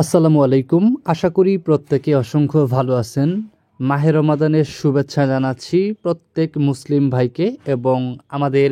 আসসালামু আলাইকুম। আশা করি প্রত্যেকে অসংখ্য ভালো আছেন। মাহে রমাদানের শুভেচ্ছা জানাচ্ছি প্রত্যেক মুসলিম ভাইকে এবং আমাদের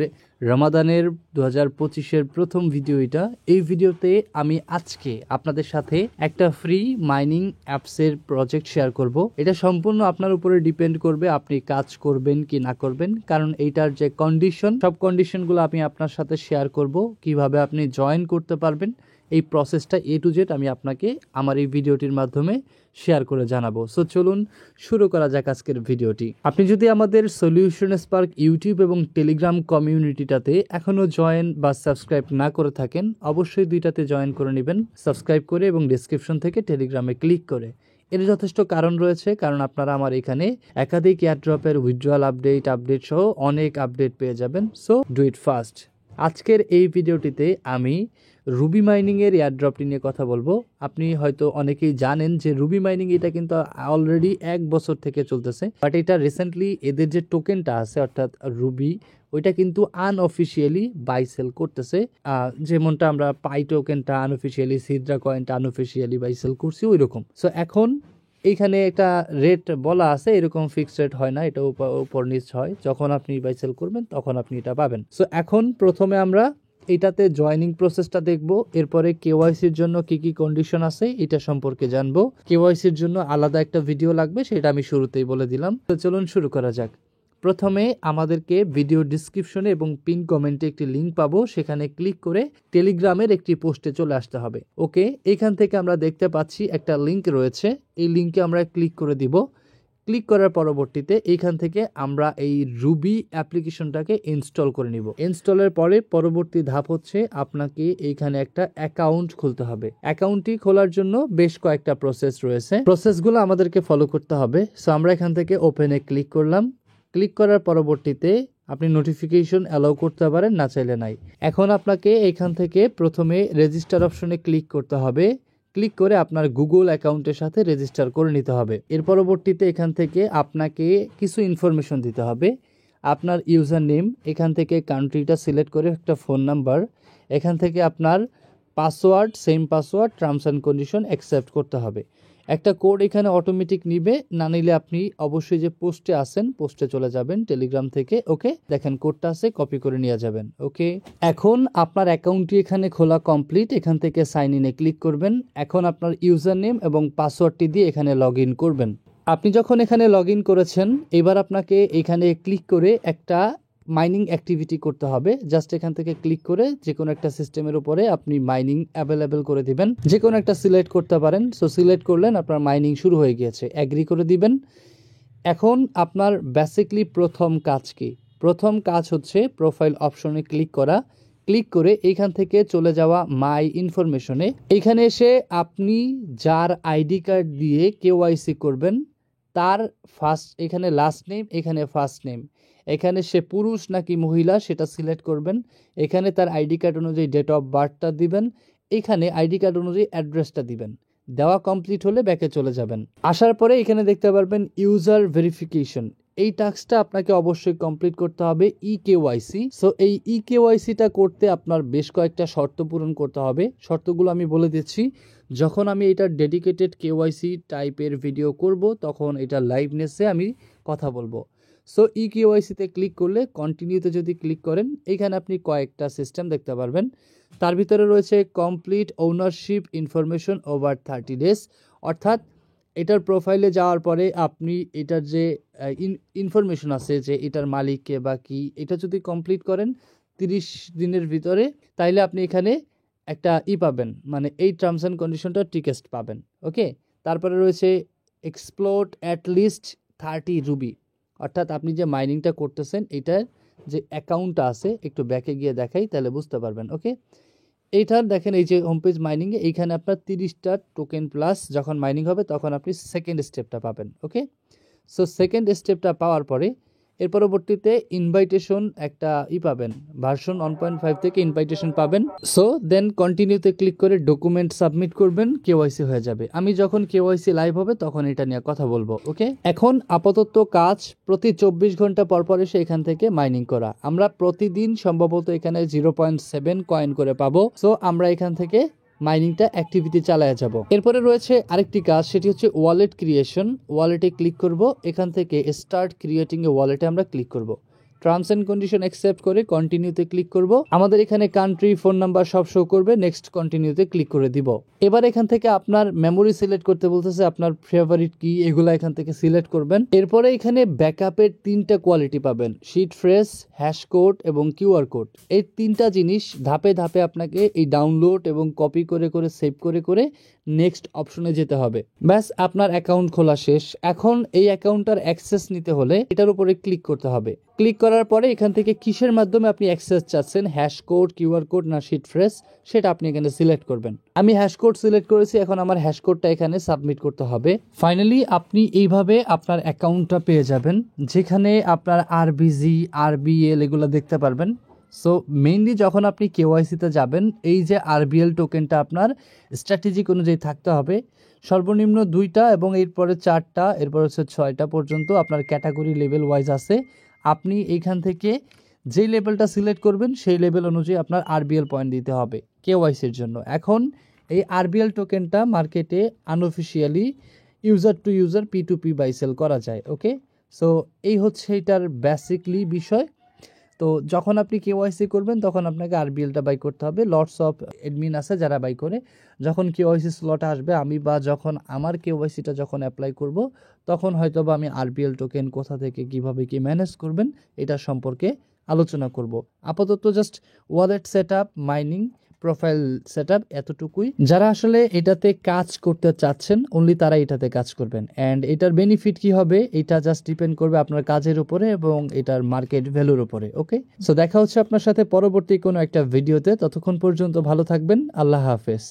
রমাদানের 2025-এর প্রথম ভিডিও এটা। এই ভিডিওতে আমি আজকে আপনাদের সাথে একটা ফ্রি মাইনিং অ্যাপসের প্রজেক্ট শেয়ার করব। এটা সম্পূর্ণ আপনার উপরে ডিপেন্ড করবে আপনি কাজ করবেন কি না করবেন, কারণ এইটার যে কন্ডিশন, সব কন্ডিশনগুলো আমি আপনার সাথে শেয়ার করব। কিভাবে আপনি জয়েন করতে পারবেন এই প্রসেসটা A to Z আমি আপনাকে আমার এই ভিডিওটির মাধ্যমে শেয়ার করে জানাবো। সো চলুন শুরু করা যাক আজকের ভিডিওটি। আপনি যদি আমাদের সলিউশন স্পার্ক ইউটিউব এবং টেলিগ্রাম কমিউনিটিটাতে এখনও জয়েন বা সাবস্ক্রাইব না করে থাকেন, অবশ্যই দুইটাতে জয়েন করে নেবেন, সাবস্ক্রাইব করে এবং ডেসক্রিপশন থেকে টেলিগ্রামে ক্লিক করে। এর যথেষ্ট কারণ রয়েছে, কারণ আপনারা আমার এখানে একাধিক এয়ারড্রপের উইথড্রয়াল আপডেট সহ অনেক আপডেট পেয়ে যাবেন। So do it fast. আজকের এই ভিডিওটিতে আমি রুবি মাইনিংয়ের এয়ারড্রপটি নিয়ে কথা বলবো। আপনি হয়তো অনেকেই জানেন যে রুবি মাইনিং এটা কিন্তু অলরেডি 1 বছর থেকে চলতেছে, বাট এটা রিসেন্টলি এদের যে টোকেনটা আছে অর্থাৎ রুবি, ওইটা কিন্তু আনঅফিসিয়ালি বাই সেল করতেছে। যেমনটা আমরা পাই টোকেনটা আনঅফিসিয়ালি, সিদ্রা কয়েনটা আনঅফিসিয়ালি বাই সেল করছি ওই রকম। সো এখন এইখানে একটা রেট বলা আছে, এরকম ফিক্সড রেট হয় না, এটা উপর নিচ হয়। যখন আপনি বাই সেল করবেন তখন আপনি এটা পাবেন। সো এখন প্রথমে আমরা এটাতে জয়নিং প্রসেসটা দেখব, এরপরে কেওয়াইসির জন্য কি কি কন্ডিশন আছে এটা সম্পর্কে জানবো। কেওয়াইসির জন্য আলাদা একটা ভিডিও লাগবে, সেটা আমি শুরুতেই বলে দিলাম। তো চলুন শুরু করা যাক। প্রথমে আমাদেরকে ভিডিও ডিসক্রিপশনে এবং পিন কমেন্টে একটি লিঙ্ক পাবো, সেখানে ক্লিক করে টেলিগ্রামের একটি পোস্টে চলে আসতে হবে। ওকে, এখান থেকে আমরা দেখতে পাচ্ছি একটা লিঙ্ক রয়েছে, এই লিঙ্কে আমরা ক্লিক করে দিব। ক্লিক করার পরবর্তীতে এইখান থেকে আমরা এই রুবি অ্যাপ্লিকেশনটাকে ইনস্টল করে নিব। ইনস্টলের পরে পরবর্তী ধাপ হচ্ছে আপনাকে এইখানে একটা অ্যাকাউন্ট খুলতে হবে। অ্যাকাউন্টটি খোলার জন্য বেশ কয়েকটা প্রসেস রয়েছে, প্রসেসগুলো আমাদেরকে ফলো করতে হবে। সো আমরা এখান থেকে ওপেনে ক্লিক করলাম। ক্লিক করার পরবর্তীতে আপনি নোটিফিকেশন অ্যালাউ করতে পারেন, না চাইলে নাই। এখন আপনাকে এখান থেকে প্রথমে রেজিস্টার অপশনে ক্লিক করতে হবে। ক্লিক করে আপনার গুগল অ্যাকাউন্টের সাথে রেজিস্টার করে নিতে হবে। এর পরবর্তীতে এখান থেকে আপনাকে কিছু ইনফরমেশন দিতে হবে। আপনার ইউজার নেম, এখান থেকে কান্ট্রিটা সিলেক্ট করে একটা ফোন নাম্বার, এখান থেকে আপনার password, same password, terms and condition accept করতে হবে। একটা কোড এখানে অটোমেটিক নিবে, না নিলে আপনি অবশ্যই যে পোস্টে আসেন পোস্টে চলে যাবেন টেলিগ্রাম থেকে। ওকে, দেখেন কোডটা আছে, কপি করে নিয়ে যাবেন। ওকে, এখন আপনার অ্যাকাউন্টটি এখানে খোলা কমপ্লিট। এখান থেকে সাইন ইনে ক্লিক করবেন। এখন আপনার ইউজার নেম এবং পাসওয়ার্ডটি দিয়ে এখানে লগ ইন করবেন। আপনি যখন এখানে লগ ইন করেছেন, এবার আপনাকে এখানে ক্লিক করে একটা মাইনিং অ্যাক্টিভিটি করতে হবে। জাস্ট এখান থেকে ক্লিক করে যে কোনো একটা সিস্টেমের উপরে আপনি মাইনিং অ্যাভেলেবেল করে দিবেন, যে কোনো একটা সিলেক্ট করতে পারেন। সো সিলেক্ট করলেন, আপনার মাইনিং শুরু হয়ে গিয়েছে, অ্যাগ্রি করে দিবেন। এখন আপনার বেসিকলি প্রথম কাজ কি? প্রথম কাজ হচ্ছে প্রোফাইল অপশনে ক্লিক করা। ক্লিক করে এইখান থেকে চলে যাওয়া মাই ইনফরমেশনে। এইখানে এসে আপনি যার আইডি কার্ড দিয়ে কেওয়াইসি করবেন তার ফার্স্ট, এখানে লাস্ট নেম, এখানে ফার্স্ট নেম, এখানে সে পুরুষ নাকি মহিলা সেটা সিলেক্ট করবেন। এখানে তার আইডি কার্ড অনুযায়ী ডেট অফ বার্থটা দিবেন। এখানে আইডি কার্ড অনুযায়ী অ্যাড্রেসটা দিবেন। দেওয়া কমপ্লিট হলে ব্যাকে চলে যাবেন। আসার পরে এখানে দেখতে পারবেন ইউজার ভেরিফিকেশন। এই টাস্কটা আপনাকে অবশ্যই কমপ্লিট করতে হবে, ইকেওয়াইসি। সো এই ইকেওয়াইসিটা করতে আপনার বেশ কয়েকটা শর্ত পূরণ করতে হবে। শর্তগুলো আমি বলে দিচ্ছি। যখন আমি এটা ডেডিকেটেড কেওয়াইসি টাইপের ভিডিও করব তখন এটা লাইভনেসে আমি কথা বলবো। সো ইকেওয়াইসিতে ক্লিক করলে কন্টিনিউতে যদি ক্লিক করেন, এখানে আপনি কয়েকটা সিস্টেম দেখতে পারবেন। তার ভিতরে রয়েছে complete ownership information over 30 days, অর্থাৎ এটার প্রোফাইলে যাওয়ার পরে আপনি এটার যে ইনফরমেশন আছে যে এটার মালিক কে বা কি, এটা যদি কমপ্লিট করেন 30 দিনের ভিতরে, তাইলে আপনি এখানে একটা পাবেন, মানে এই টার্মস অ্যান্ড কন্ডিশনটা টিকেস্ট পাবেন। ওকে, তারপরে রয়েছে এক্সপ্লোর অ্যাট লিস্ট 30 রুবি, অর্থাৎ আপনি যে মাইনিংটা করতেছেন এটার যে অ্যাকাউন্টটা আছে, একটু ব্যাকে গিয়ে দেখাই তাহলে বুঝতে পারবেন। ওকে, এইটার দেখেন এই যে হোম পেজ মাইনিংয়ে এইখানে আপনার 30টা টোকেন প্লাস যখন মাইনিং হবে তখন আপনি সেকেন্ড স্টেপটা পাবেন। ওকে, সো সেকেন্ড স্টেপটা পাওয়ার পরে এর পরবর্তীতে ইনভাইটেশন একটা পাবেন, ভার্সন 1.5 থেকে ইনভাইটেশন পাবেন। সো দেন কন্টিনিউতে ক্লিক করে ডকুমেন্ট সাবমিট করবেন, কেওয়াইসি হয়ে যাবে। আমি যখন কেওয়াইসি লাইভ হবে তখন এটা নিয়ে কথা বলবো। ওকে, এখন আপাতত কাজ প্রতি 24 ঘন্টা পর পর এসে এখান থেকে মাইনিং করা। আমরা প্রতিদিন সম্ভবত এখানে 0.7 কয়েন করে পাবো। সো আমরা এখান থেকে মাইনিংটা অ্যাক্টিভিটি চালায়া যাব। এরপরে রয়েছে আরেকটি কাজ, সেটি হচ্ছে ওয়ালেট ক্রিয়েশন। ওয়ালেটে ক্লিক করব, এখান থেকে স্টার্ট ক্রিয়েটিং এ ওয়ালেটে আমরা ক্লিক করব। টার্মস এন্ড কন্ডিশন অ্যাকসেপ্ট করে কন্টিনিউতে ক্লিক করব। আমাদের এখানে কান্ট্রি, ফোন নাম্বার সব শো করবে। নেক্সট কন্টিনিউতে ক্লিক করে দিব। এবার এখান থেকে আপনার মেমোরি সিলেক্ট করতে বলতেছে, আপনার ফেভারিট কি এগুলো এখান থেকে সিলেক্ট করবেন। এরপরে এখানে ব্যাকআপের 3টা কোয়ালিটি পাবেন, শিট ফ্রেশ, হ্যাশ কোড এবং কিউআর কোড। এই 3টা জিনিস ধাপে ধাপে আপনাকে এই ডাউনলোড এবং কপি করে করে সেভ করে করে নেক্সট অপশনে যেতে হবে। ব্যাস, আপনার অ্যাকাউন্ট খোলা শেষ। এখন এই অ্যাকাউন্টটার অ্যাক্সেস নিতে হলে এটার উপরে ক্লিক করতে হবে। ক্লিক করার পরে এখান থেকে কিসের মাধ্যমে আপনি অ্যাক্সেস চাচ্ছেন, হ্যাশ কোড, কিউআর কোড না শিট ফ্রেশ, সেটা আপনি এখানে সিলেক্ট করবেন। আমি হ্যাশ কোড সিলেক্ট করেছি, এখন আমার হ্যাশ কোডটা এখানে সাবমিট করতে হবে। ফাইনালি আপনি এইভাবে আপনার অ্যাকাউন্টটা পেয়ে যাবেন, যেখানে আপনার আরবিজি, আরবিএল এগুলো দেখতে পারবেন। সো মেইনলি যখন আপনি কেওয়াইসিতে যাবেন, এই যে আরবিএল টোকেনটা আপনার স্ট্র্যাটেজিক অনুযায়ী থাকতে হবে। সর্বনিম্ন 2টা এবং এরপরে 4টা, এরপর হচ্ছে 6টা পর্যন্ত আপনার ক্যাটাগরি লেভেল ওয়াইজ আছে। আপনি এইখান থেকে যেই লেভেলটা সিলেক্ট করবেন সেই লেভেল অনুযায়ী আপনার আরবিএল পয়েন্ট দিতে হবে কেওয়াইসির জন্য। এখন এই আরবিএল টোকেনটা মার্কেটে unofficially user to user P2P buy sell করা যায়। ওকে, সো এই হচ্ছে এটার বেসিকলি বিষয়। তো যখন আপনি কেওয়াইসি করবেন তখন আপনাকে আরবিএলটা বাই করতে হবে। লটস অফ এডমিন আছে যারা বাই করে। যখন কেওয়াইসি স্লট আসবে, আমি বা যখন আমার কেওয়াইসিটা যখন অ্যাপ্লাই করব, তখন হয়তো বা আমি আরবিএল টোকেন কোথা থেকে কিভাবে কি ম্যানেজ করবেন এটা সম্পর্কে আলোচনা করব। আপাতত just wallet set up, mining, profile set up, এতটুকুই। যারা আসলে এটাতে কাজ করতে চাচ্ছেন অনলি তারা এটাতে কাজ করবেন। অ্যান্ড এটার বেনিফিট কি হবে এটা জাস্ট ডিপেন্ড করবে আপনার কাজের উপরে এবং এটার মার্কেট ভ্যালুর উপরে। ওকে, সো দেখা হচ্ছে আপনার সাথে পরবর্তী কোনো একটা ভিডিওতে। ততক্ষণ পর্যন্ত ভালো থাকবেন। আল্লাহ হাফেজ।